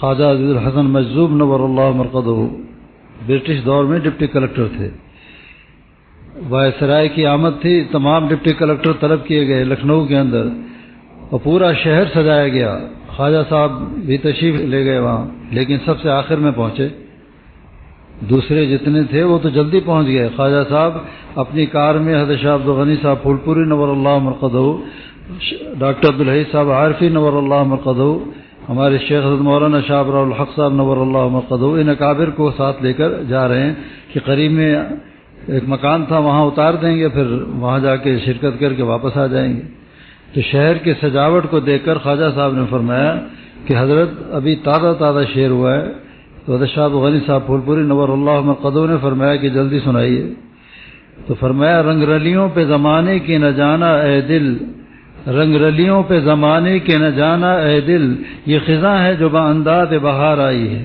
خواجہ عزیز الحسن مجذوب نور اللہ مرقدہ British دور میں deputy collector تھے. وائسرائے کی آمد تھی، تمام ڈپٹی کلکٹر طلب کیے گئے لکھنؤ کے اندر اور پورا شہر سجایا گیا. خواجہ صاحب بھی تشریف لے گئے وہاں، لیکن سب سے آخر میں پہنچے. دوسرے جتنے تھے وہ تو جلدی پہنچ گئے. خواجہ صاحب اپنی کار میں حضرت شاہ عبد الغنی صاحب پھول پوری نور اللہ مرقدہ، ڈاکٹر عبدالحی صاحب عارفی نور اللہ مرقدہ، ہمارے شیخ حضرت مولانا شاہ ابراہ الحق صاحب نور اللہ مرقدہ، ان اکابر کو ساتھ لے کر جا رہے ہیں کہ قریب میں ایک مکان تھا وہاں اتار دیں گے، پھر وہاں جا کے شرکت کر کے واپس آ جائیں گے. تو شہر کے سجاوٹ کو دیکھ کر خواجہ صاحب نے فرمایا کہ حضرت ابھی تازہ شعر ہوا ہے. تو حضرت شاہ غنی صاحب پھول پوری نور اللہ مرقدہ نے فرمایا کہ جلدی سنائیے. تو فرمایا رنگ رلیوں پہ زمانے کی نہ جانا اے دل، رنگ رلیوں پہ زمانے کے نہ جانا اے دل، یہ خزاں ہے جو بانداز بہار آئی ہے.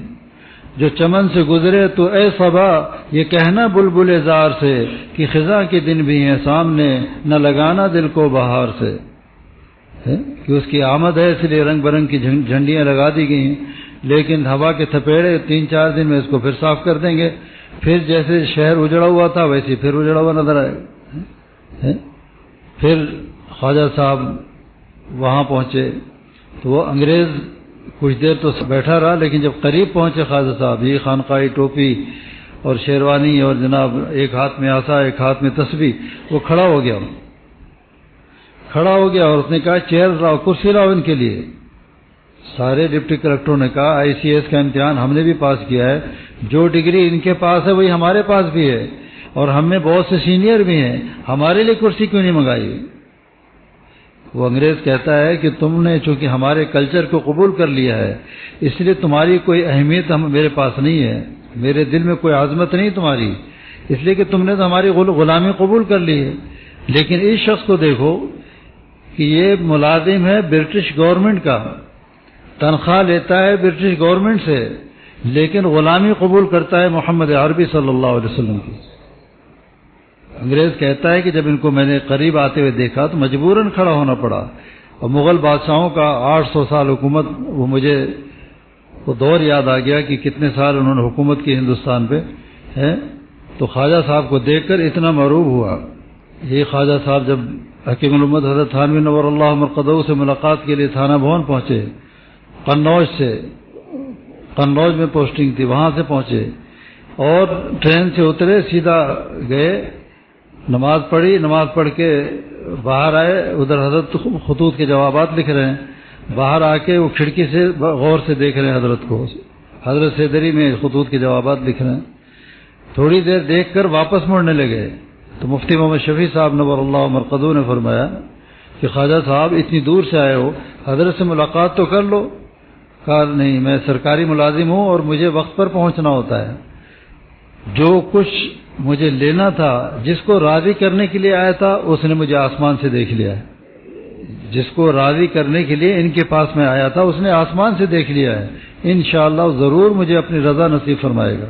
جو چمن سے گزرے تو اے صبا یہ کہنا بلبل زار سے کہ خزاں کے دن بھی ہیں سامنے، نہ لگانا دل کو بہار سے. کہ اس کی آمد ہے اس لیے رنگ برنگ کی جھنڈیاں لگا دی گئی ہیں، لیکن ہوا کے تھپیڑے 3-4 دن میں اس کو پھر صاف کر دیں گے. پھر جیسے شہر اجڑا ہوا تھا ویسے پھر اجڑا ہوا نظر آئے گا. پھر خواجہ صاحب وہاں پہنچے تو وہ انگریز کچھ دیر تو بیٹھا رہا، لیکن جب قریب پہنچے خواجہ صاحب، یہ خانقاہی ٹوپی اور شیروانی اور جناب ایک ہاتھ میں عصا ایک ہاتھ میں تسبیح، وہ کھڑا ہو گیا اور اس نے کہا چیئر لاؤ، کرسی لاؤ ان کے لیے. سارے ڈپٹی کلکٹروں نے کہا ICS کا امتحان ہم نے بھی پاس کیا ہے، جو ڈگری ان کے پاس ہے وہی ہمارے پاس بھی ہے، اور ہم میں بہت سے سینئر بھی ہیں، ہمارے لیے کرسی کیوں نہیں منگائی؟ وہ انگریز کہتا ہے کہ تم نے چونکہ ہمارے کلچر کو قبول کر لیا ہے اس لیے تمہاری کوئی اہمیت میرے پاس نہیں ہے، میرے دل میں کوئی عظمت نہیں تمہاری، اس لیے کہ تم نے تو ہماری غلامی قبول کر لی ہے. لیکن اس شخص کو دیکھو کہ یہ ملازم ہے برٹش گورنمنٹ کا، تنخواہ لیتا ہے برٹش گورنمنٹ سے، لیکن غلامی قبول کرتا ہے محمد عربی صلی اللہ علیہ وسلم کی. انگریز کہتا ہے کہ جب ان کو میں نے قریب آتے ہوئے دیکھا تو مجبوراً کھڑا ہونا پڑا. اور مغل بادشاہوں کا 800 سال حکومت، وہ مجھے وہ دور یاد آ گیا کہ کتنے سال انہوں نے حکومت کی ہندوستان پہ ہے. تو خواجہ صاحب کو دیکھ کر اتنا معروف ہوا. یہ خواجہ صاحب جب حکیم الامت حضرت تھانوی نور اللہ مرقدہ سے ملاقات کے لیے تھانہ بھون پہنچے، قنوج میں پوسٹنگ تھی، وہاں سے پہنچے اور ٹرین سے اترے، سیدھا گئے، نماز پڑھی، نماز پڑھ کے باہر آئے. ادھر حضرت خطوط کے جوابات لکھ رہے ہیں، باہر آ کے وہ کھڑکی سے غور سے دیکھ رہے ہیں حضرت کو، حضرت صدری میں خطوط کے جوابات لکھ رہے ہیں. تھوڑی دیر دیکھ کر واپس مڑنے لگے تو مفتی محمد شفیع صاحب نور اللہ مرقدہ نے فرمایا کہ خواجہ صاحب اتنی دور سے آئے ہو، حضرت سے ملاقات تو کر لو. کہا نہیں، میں سرکاری ملازم ہوں اور مجھے وقت پر پہنچنا ہوتا ہے. جو کچھ مجھے لینا تھا، جس کو راضی کرنے کے لیے آیا تھا، اس نے مجھے آسمان سے دیکھ لیا ہے. جس کو راضی کرنے کے لیے ان کے پاس میں آیا تھا اس نے آسمان سے دیکھ لیا ہے. انشاءاللہ ضرور مجھے اپنی رضا نصیب فرمائے گا.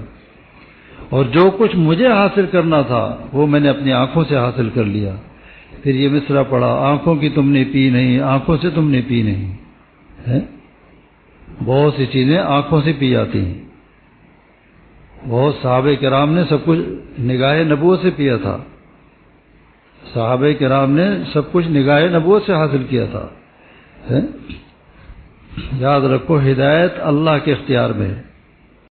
اور جو کچھ مجھے حاصل کرنا تھا وہ میں نے اپنی آنکھوں سے حاصل کر لیا. پھر یہ مصرع پڑھا، آنکھوں کی تم نے پی نہیں، آنکھوں سے تم نے پی نہیں. بہت سی چیزیں آنکھوں سے پی جاتی ہیں. بہت صحابہ کرام نے سب کچھ نگاہ نبوت سے پیا تھا. صحابہ کرام نے سب کچھ نگاہ نبوت سے حاصل کیا تھا. یاد رکھو ہدایت اللہ کے اختیار میں ہے.